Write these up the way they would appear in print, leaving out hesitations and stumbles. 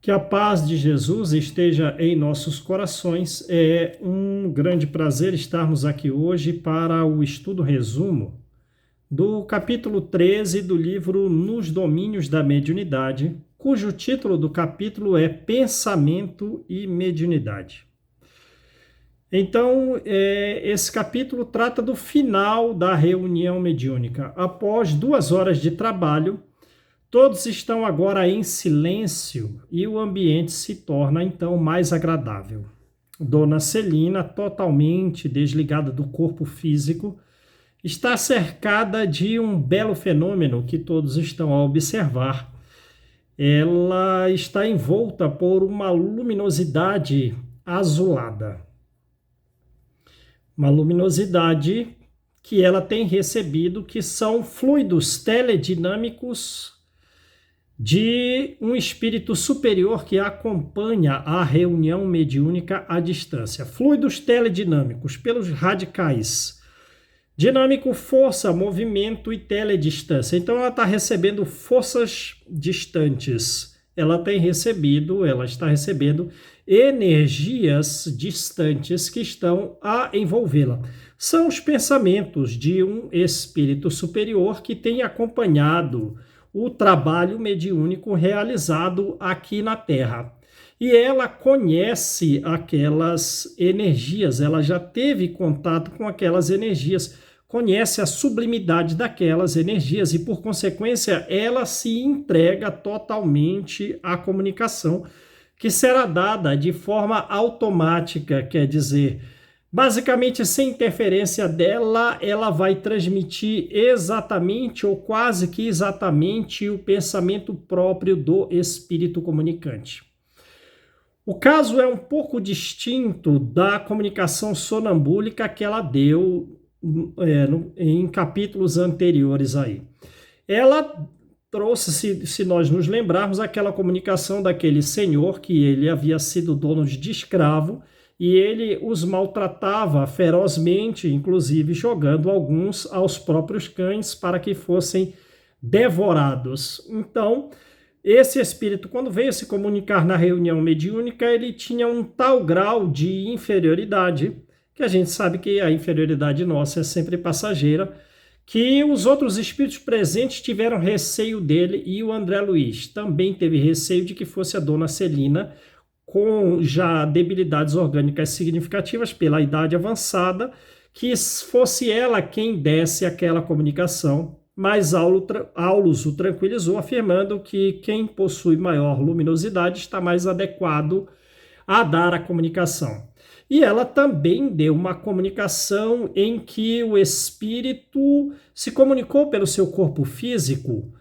Que a paz de Jesus esteja em nossos corações. É um grande prazer estarmos aqui hoje para o estudo resumo do capítulo 13 do livro Nos Domínios da Mediunidade, cujo título do capítulo é Pensamento e Mediunidade. Então, esse capítulo trata do final da reunião mediúnica. Após 2 horas de trabalho, todos estão agora em silêncio e o ambiente se torna então mais agradável. Dona Celina, totalmente desligada do corpo físico, está cercada de um belo fenômeno que todos estão a observar. Ela está envolta por uma luminosidade azulada. Uma luminosidade que ela tem recebido, que são fluidos teledinâmicos de um espírito superior que acompanha a reunião mediúnica à distância. Fluidos teledinâmicos pelos radicais. Dinâmico, força, movimento e teledistância. Então ela está recebendo forças distantes. Ela está recebendo energias distantes que estão a envolvê-la. São os pensamentos de um espírito superior que tem acompanhado o trabalho mediúnico realizado aqui na Terra. E ela conhece aquelas energias, ela já teve contato com aquelas energias, conhece a sublimidade daquelas energias e, por consequência, ela se entrega totalmente à comunicação, que será dada de forma automática, quer dizer, basicamente, sem interferência dela, ela vai transmitir exatamente ou quase que exatamente o pensamento próprio do espírito comunicante. O caso é um pouco distinto da comunicação sonambúlica que ela deu em capítulos anteriores aí. Ela trouxe, se nós nos lembrarmos, aquela comunicação daquele senhor que ele havia sido dono de escravo, e ele os maltratava ferozmente, inclusive jogando alguns aos próprios cães para que fossem devorados. Então, esse espírito, quando veio se comunicar na reunião mediúnica, ele tinha um tal grau de inferioridade, que a gente sabe que a inferioridade nossa é sempre passageira, que os outros espíritos presentes tiveram receio dele, e o André Luiz também teve receio de que fosse a Dona Celina, com já debilidades orgânicas significativas pela idade avançada, que fosse ela quem desse aquela comunicação, mas Aulus o tranquilizou, afirmando que quem possui maior luminosidade está mais adequado a dar a comunicação. E ela também deu uma comunicação em que o espírito se comunicou pelo seu corpo físico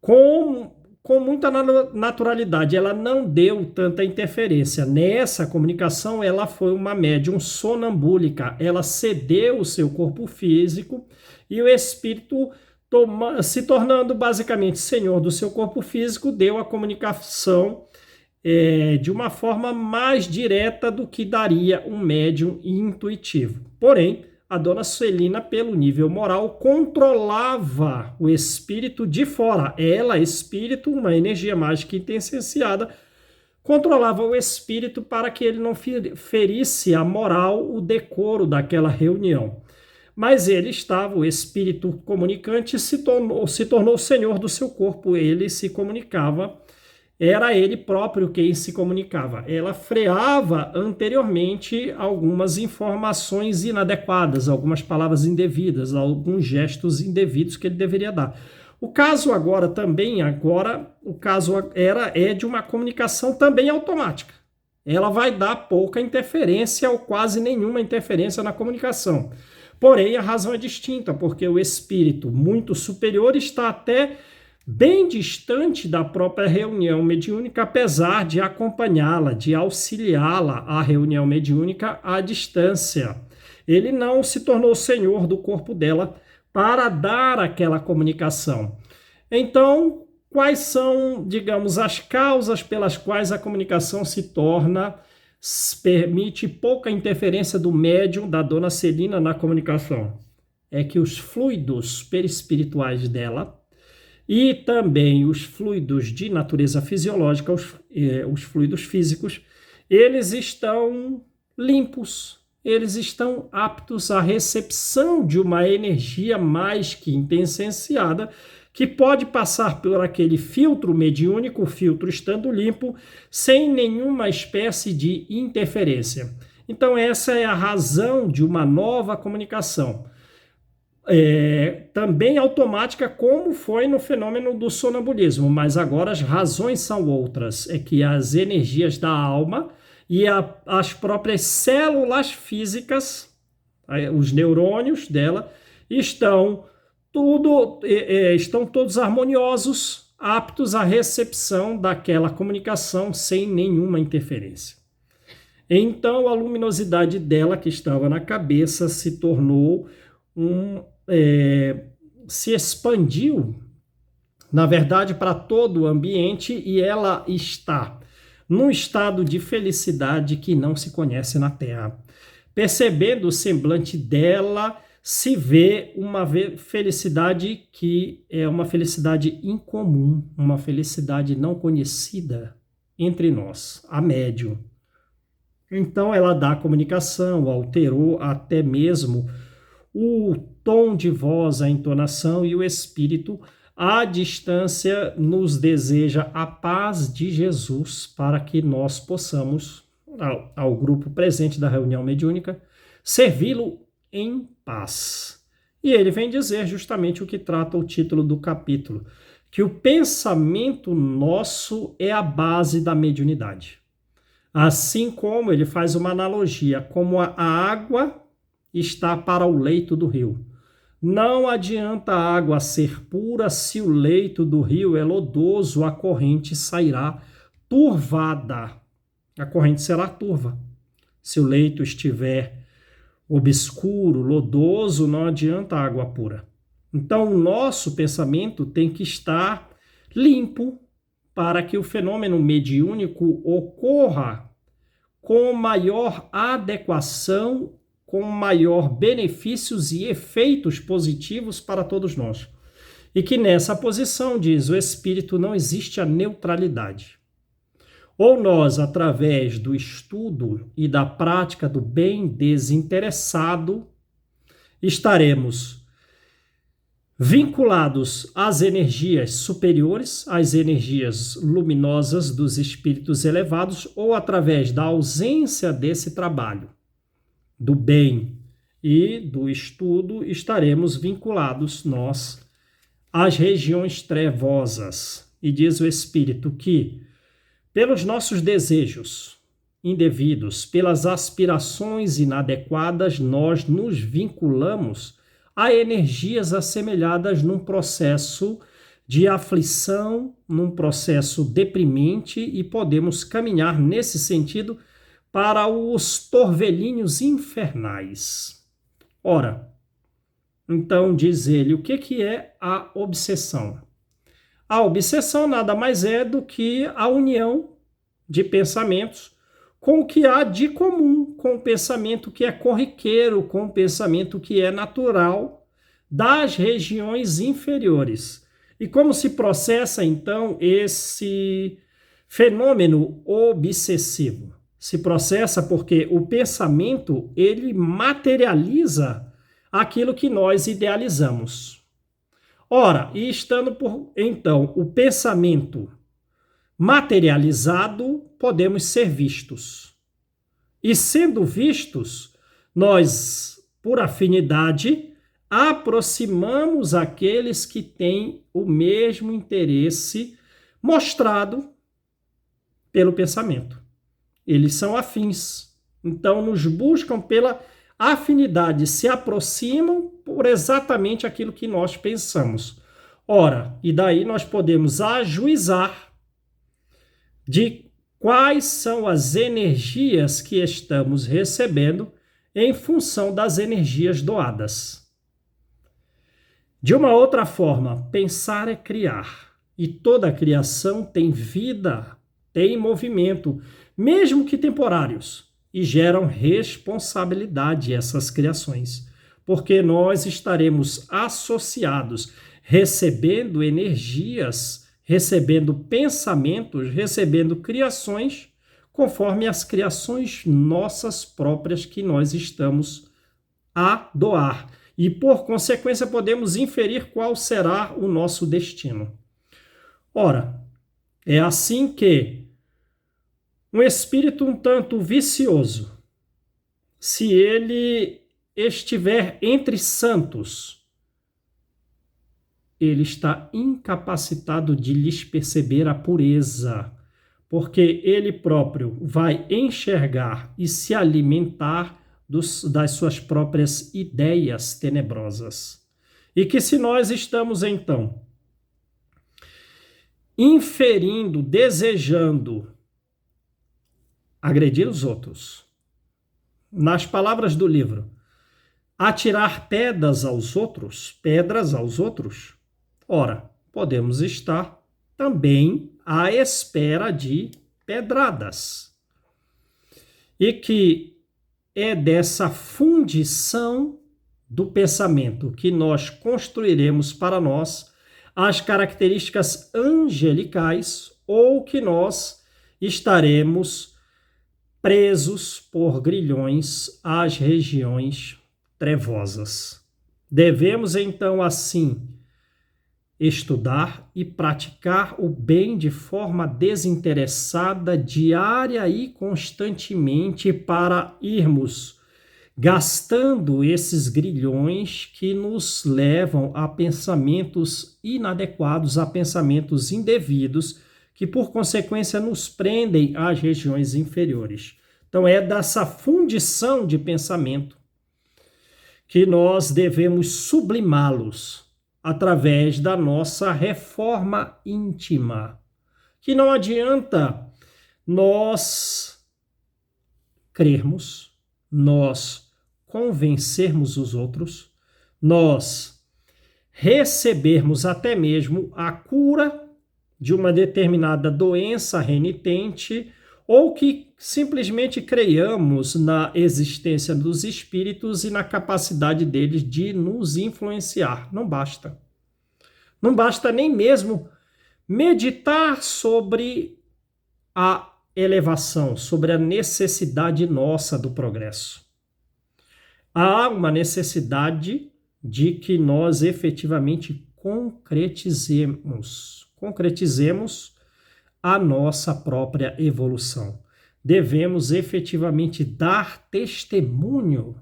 com muita naturalidade. Ela não deu tanta interferência. Nessa comunicação, ela foi uma médium sonambúlica. Ela cedeu o seu corpo físico e o espírito, se tornando basicamente senhor do seu corpo físico, deu a comunicação de uma forma mais direta do que daria um médium intuitivo. Porém, a Dona Celina, pelo nível moral, controlava o espírito de fora. Ela, espírito, uma energia mágica intenssenciada, controlava o espírito para que ele não ferisse a moral, o decoro daquela reunião. Mas ele estava, o espírito comunicante se tornou senhor do seu corpo, ele se comunicava. Era ele próprio quem se comunicava. Ela freava anteriormente algumas informações inadequadas, algumas palavras indevidas, alguns gestos indevidos que ele deveria dar. O caso é de uma comunicação também automática. Ela vai dar pouca interferência ou quase nenhuma interferência na comunicação. Porém, a razão é distinta, porque o espírito muito superior está até bem distante da própria reunião mediúnica, apesar de acompanhá-la, de auxiliá-la à reunião mediúnica à distância. Ele não se tornou senhor do corpo dela para dar aquela comunicação. Então, quais são, digamos, as causas pelas quais a comunicação permite pouca interferência do médium, da Dona Celina, na comunicação? É que os fluidos perispirituais dela e também os fluidos de natureza fisiológica, os fluidos físicos, eles estão limpos, eles estão aptos à recepção de uma energia mais que intensenciada, que pode passar por aquele filtro mediúnico, o filtro estando limpo, sem nenhuma espécie de interferência. Então, essa é a razão de uma nova comunicação. Também automática, como foi no fenômeno do sonambulismo, mas agora as razões são outras. É que as energias da alma e as próprias células físicas, os neurônios dela, estão todos harmoniosos, aptos à recepção daquela comunicação sem nenhuma interferência. Então, a luminosidade dela, que estava na cabeça, se tornou se expandiu, na verdade, para todo o ambiente, e ela está num estado de felicidade que não se conhece na Terra. Percebendo o semblante dela, se vê uma felicidade que é uma felicidade incomum, uma felicidade não conhecida entre nós, a médium. Então ela dá comunicação, alterou até mesmo o tom de voz, a entonação, e o espírito à distância nos deseja a paz de Jesus para que nós possamos, ao grupo presente da reunião mediúnica, servi-lo em paz. E ele vem dizer justamente o que trata o título do capítulo, que o pensamento nosso é a base da mediunidade. Assim como ele faz uma analogia, como a água está para o leito do rio. Não adianta a água ser pura se o leito do rio é lodoso, a corrente sairá turvada. A corrente será turva. Se o leito estiver obscuro, lodoso, não adianta a água pura. Então, o nosso pensamento tem que estar limpo para que o fenômeno mediúnico ocorra com maior adequação, com maior benefícios e efeitos positivos para todos nós. E que nessa posição, diz o Espírito, não existe a neutralidade. Ou nós, através do estudo e da prática do bem desinteressado, estaremos vinculados às energias superiores, às energias luminosas dos espíritos elevados, ou através da ausência desse trabalho do bem e do estudo, estaremos vinculados nós às regiões trevosas. E diz o Espírito que, pelos nossos desejos indevidos, pelas aspirações inadequadas, nós nos vinculamos a energias assemelhadas num processo de aflição, num processo deprimente, e podemos caminhar nesse sentido para os torvelinhos infernais. Ora, então diz ele, o que é a obsessão? A obsessão nada mais é do que a união de pensamentos com o que há de comum, com o pensamento que é corriqueiro, com o pensamento que é natural das regiões inferiores. E como se processa, então, esse fenômeno obsessivo? Se processa porque o pensamento, ele materializa aquilo que nós idealizamos. Ora, e estando então o pensamento materializado, podemos ser vistos. E sendo vistos, nós, por afinidade, aproximamos aqueles que têm o mesmo interesse mostrado pelo pensamento. Eles são afins. Então, nos buscam pela afinidade, se aproximam por exatamente aquilo que nós pensamos. Ora, e daí nós podemos ajuizar de quais são as energias que estamos recebendo em função das energias doadas. De uma outra forma, pensar é criar, e toda a criação tem vida, tem movimento, mesmo que temporários, e geram responsabilidade essas criações, porque nós estaremos associados recebendo energias, recebendo pensamentos, recebendo criações, conforme as criações nossas próprias que nós estamos a doar. E, por consequência, podemos inferir qual será o nosso destino. Ora, é assim que um espírito um tanto vicioso, se ele estiver entre santos, ele está incapacitado de lhes perceber a pureza, porque ele próprio vai enxergar e se alimentar das suas próprias ideias tenebrosas. E que se nós estamos, então, inferindo, desejando agredir os outros, nas palavras do livro, atirar pedras aos outros, ora, podemos estar também à espera de pedradas. E que é dessa fundição do pensamento que nós construiremos para nós as características angelicais, ou que nós estaremos presos por grilhões às regiões trevosas. Devemos, então, assim, estudar e praticar o bem de forma desinteressada, diária e constantemente, para irmos gastando esses grilhões que nos levam a pensamentos inadequados, a pensamentos indevidos, que por consequência nos prendem às regiões inferiores. Então é dessa fundição de pensamento que nós devemos sublimá-los através da nossa reforma íntima. Que não adianta nós crermos, nós convencermos os outros, nós recebermos até mesmo a cura de uma determinada doença renitente, ou que simplesmente creiamos na existência dos espíritos e na capacidade deles de nos influenciar. Não basta. Não basta nem mesmo meditar sobre a elevação, sobre a necessidade nossa do progresso. Há uma necessidade de que nós efetivamente concretizemos a nossa própria evolução. Devemos efetivamente dar testemunho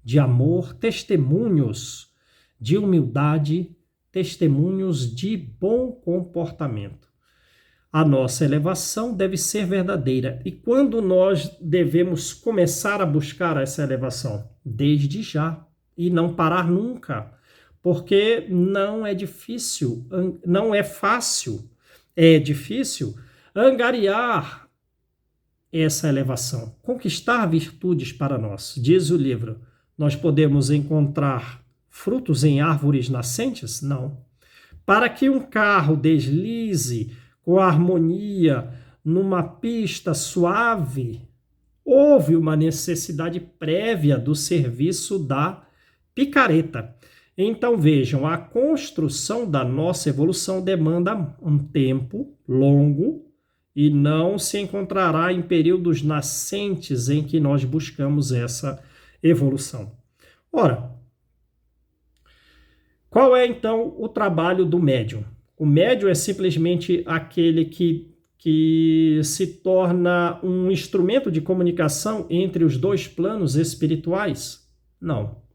de amor, testemunhos de humildade, testemunhos de bom comportamento. A nossa elevação deve ser verdadeira. E quando nós devemos começar a buscar essa elevação? Desde já, e não parar nunca, porque não é difícil, não é fácil, é difícil angariar essa elevação, conquistar virtudes para nós. Diz o livro, nós podemos encontrar frutos em árvores nascentes? Não. Para que um carro deslize com harmonia numa pista suave, houve uma necessidade prévia do serviço da picareta. Então vejam, a construção da nossa evolução demanda um tempo longo e não se encontrará em períodos nascentes em que nós buscamos essa evolução. Ora, qual é então o trabalho do médium? O médium é simplesmente aquele que se torna um instrumento de comunicação entre os dois planos espirituais? Não.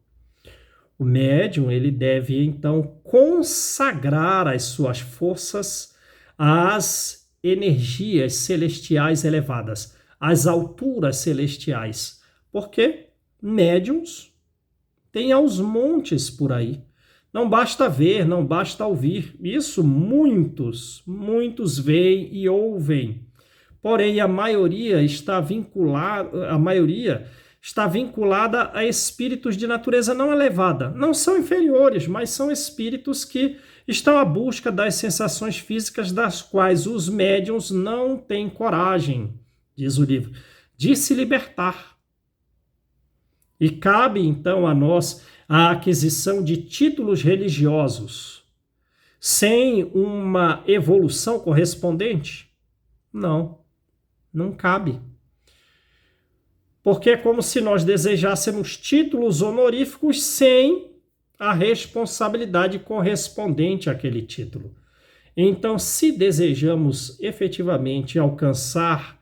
O médium, ele deve, então, consagrar as suas forças às energias celestiais elevadas, às alturas celestiais. Porque médiums tem aos montes por aí. Não basta ver, não basta ouvir. Isso muitos veem e ouvem. Porém, a maioria está vinculada a espíritos de natureza não elevada. Não são inferiores, mas são espíritos que estão à busca das sensações físicas das quais os médiuns não têm coragem, diz o livro, de se libertar. E cabe, então, a nós a aquisição de títulos religiosos, sem uma evolução correspondente? Não, não cabe. Porque é como se nós desejássemos títulos honoríficos sem a responsabilidade correspondente àquele título. Então, se desejamos efetivamente alcançar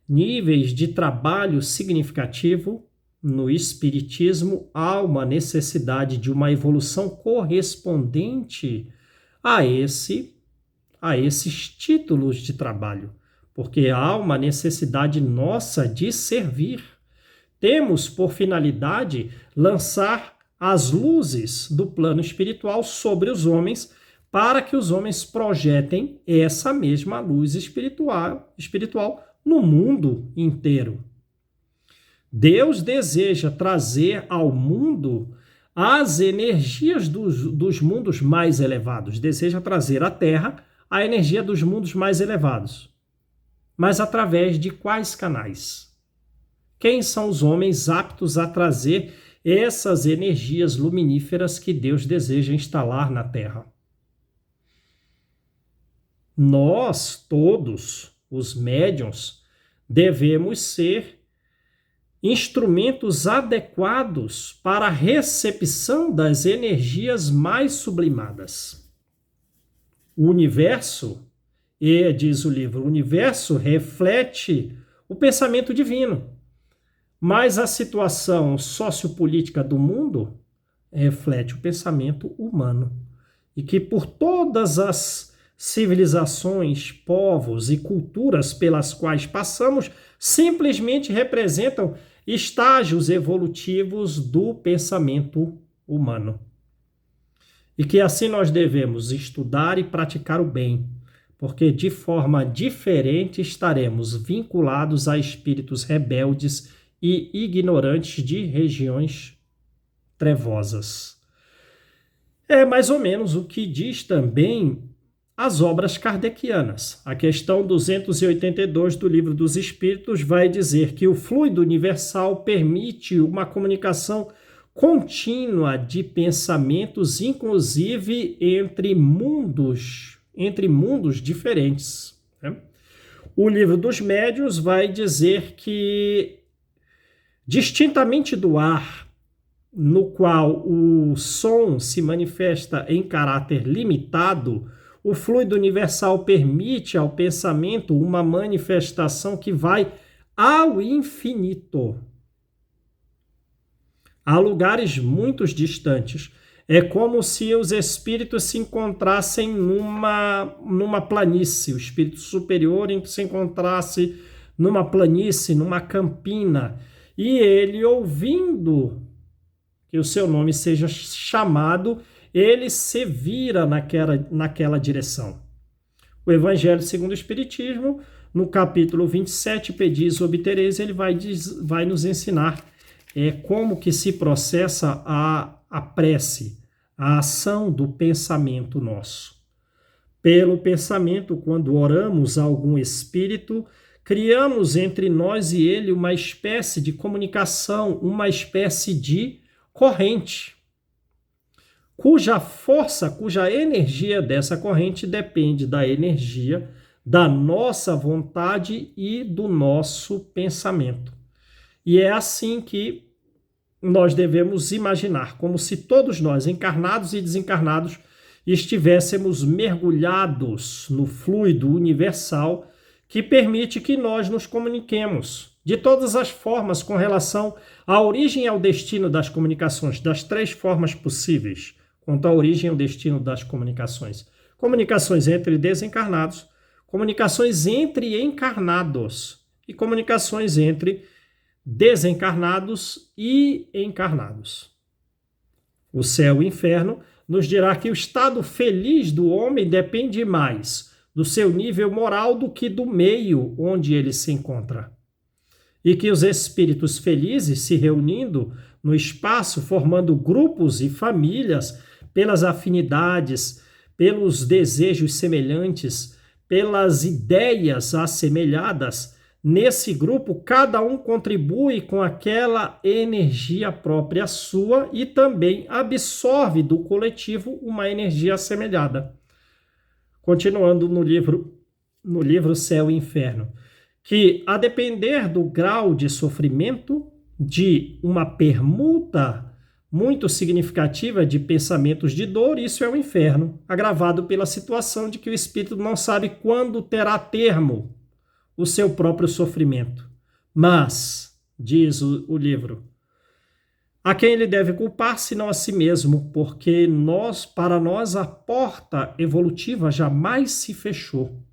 níveis de trabalho significativo, no Espiritismo há uma necessidade de uma evolução correspondente a esses títulos de trabalho, porque há uma necessidade nossa de servir. Temos por finalidade lançar as luzes do plano espiritual sobre os homens, para que os homens projetem essa mesma luz espiritual no mundo inteiro. Deus deseja trazer ao mundo as energias dos mundos mais elevados, deseja trazer à Terra a energia dos mundos mais elevados. Mas através de quais canais? Quem são os homens aptos a trazer essas energias luminíferas que Deus deseja instalar na Terra? Nós, todos os médiuns, devemos ser instrumentos adequados para a recepção das energias mais sublimadas. O universo, diz o livro, o universo reflete o pensamento divino, mas a situação sociopolítica do mundo reflete o pensamento humano. E que por todas as civilizações, povos e culturas pelas quais passamos, simplesmente representam estágios evolutivos do pensamento humano. E que assim nós devemos estudar e praticar o bem, porque de forma diferente estaremos vinculados a espíritos rebeldes e ignorantes de regiões trevosas. É mais ou menos o que diz também as obras kardecianas. A questão 282 do Livro dos Espíritos vai dizer que o fluido universal permite uma comunicação contínua de pensamentos, inclusive entre mundos diferentes, né? O Livro dos Médiuns vai dizer que, distintamente do ar, no qual o som se manifesta em caráter limitado, o fluido universal permite ao pensamento uma manifestação que vai ao infinito. Há lugares muito distantes. É como se os espíritos se encontrassem numa planície. O espírito superior se encontrasse numa planície, numa campina. E ele, ouvindo que o seu nome seja chamado, ele se vira naquela direção. O Evangelho segundo o Espiritismo, no capítulo 27, Pedis obtereis, ele vai nos ensinar como que se processa a prece, a ação do pensamento nosso. Pelo pensamento, quando oramos a algum espírito, criamos entre nós e ele uma espécie de comunicação, uma espécie de corrente, cuja força, cuja energia dessa corrente depende da energia da nossa vontade e do nosso pensamento. E é assim que nós devemos imaginar, como se todos nós, encarnados e desencarnados, estivéssemos mergulhados no fluido universal que permite que nós nos comuniquemos de todas as formas com relação à origem e ao destino das comunicações, das três formas possíveis quanto à origem e ao destino das comunicações. Comunicações entre desencarnados, comunicações entre encarnados e comunicações entre desencarnados e encarnados. O céu e o inferno nos dirá que o estado feliz do homem depende mais do seu nível moral do que do meio onde ele se encontra. E que os espíritos felizes se reunindo no espaço, formando grupos e famílias, pelas afinidades, pelos desejos semelhantes, pelas ideias assemelhadas, nesse grupo cada um contribui com aquela energia própria sua e também absorve do coletivo uma energia assemelhada. continuando no livro Céu e Inferno, que a depender do grau de sofrimento, de uma permuta muito significativa de pensamentos de dor, isso é o inferno, agravado pela situação de que o espírito não sabe quando terá termo o seu próprio sofrimento. Mas, diz o livro, a quem ele deve culpar, senão a si mesmo, porque para nós a porta evolutiva jamais se fechou.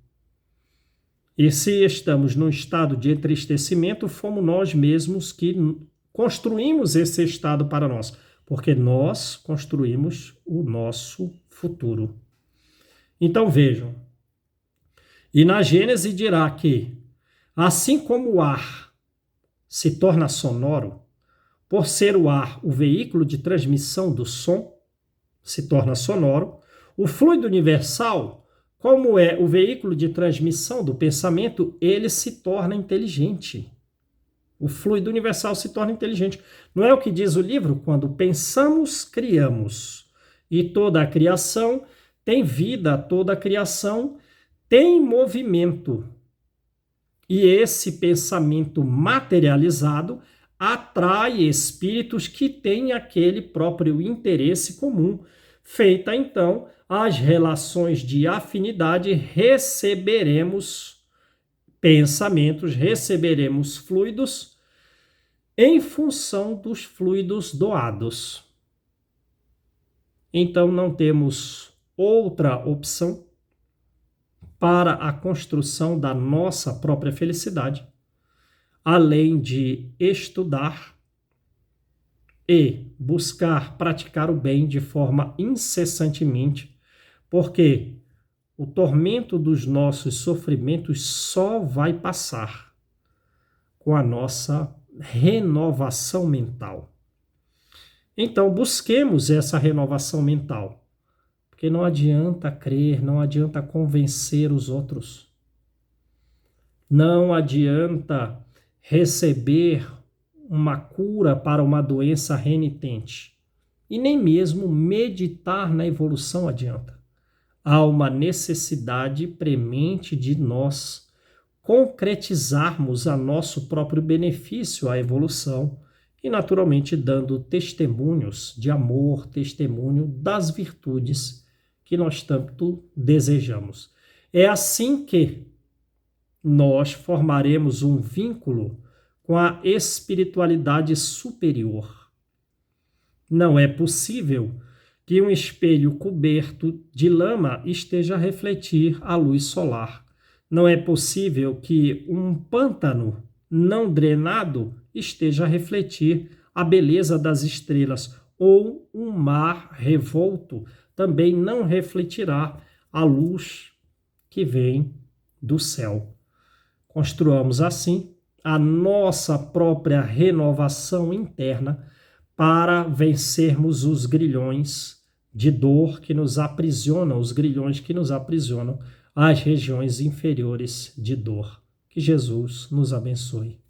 E se estamos num estado de entristecimento, fomos nós mesmos que construímos esse estado para nós, porque nós construímos o nosso futuro. Então vejam, e na Gênese dirá que, assim como o ar se torna sonoro, por ser o ar o veículo de transmissão do som, se torna sonoro, o fluido universal, como é o veículo de transmissão do pensamento, ele se torna inteligente. O fluido universal se torna inteligente. Não é o que diz o livro? Quando pensamos, criamos. E toda a criação tem vida, toda a criação tem movimento. E esse pensamento materializado atrai espíritos que têm aquele próprio interesse comum. Feita, então, as relações de afinidade, receberemos pensamentos, receberemos fluidos em função dos fluidos doados. Então, não temos outra opção para a construção da nossa própria felicidade, além de estudar e buscar praticar o bem de forma incessantemente, porque o tormento dos nossos sofrimentos só vai passar com a nossa renovação mental. Então, busquemos essa renovação mental, porque não adianta crer, não adianta convencer os outros, não adianta receber uma cura para uma doença renitente, e nem mesmo meditar na evolução adianta. Há uma necessidade premente de nós concretizarmos a nosso próprio benefício à evolução e, naturalmente, dando testemunhos de amor, testemunho das virtudes que nós tanto desejamos. É assim que nós formaremos um vínculo com a espiritualidade superior. Não é possível que um espelho coberto de lama esteja a refletir a luz solar. Não é possível que um pântano não drenado esteja a refletir a beleza das estrelas, ou um mar revolto também não refletirá a luz que vem do céu. Construamos assim a nossa própria renovação interna para vencermos os grilhões de dor que nos aprisionam, os grilhões que nos aprisionam às regiões inferiores de dor. Que Jesus nos abençoe.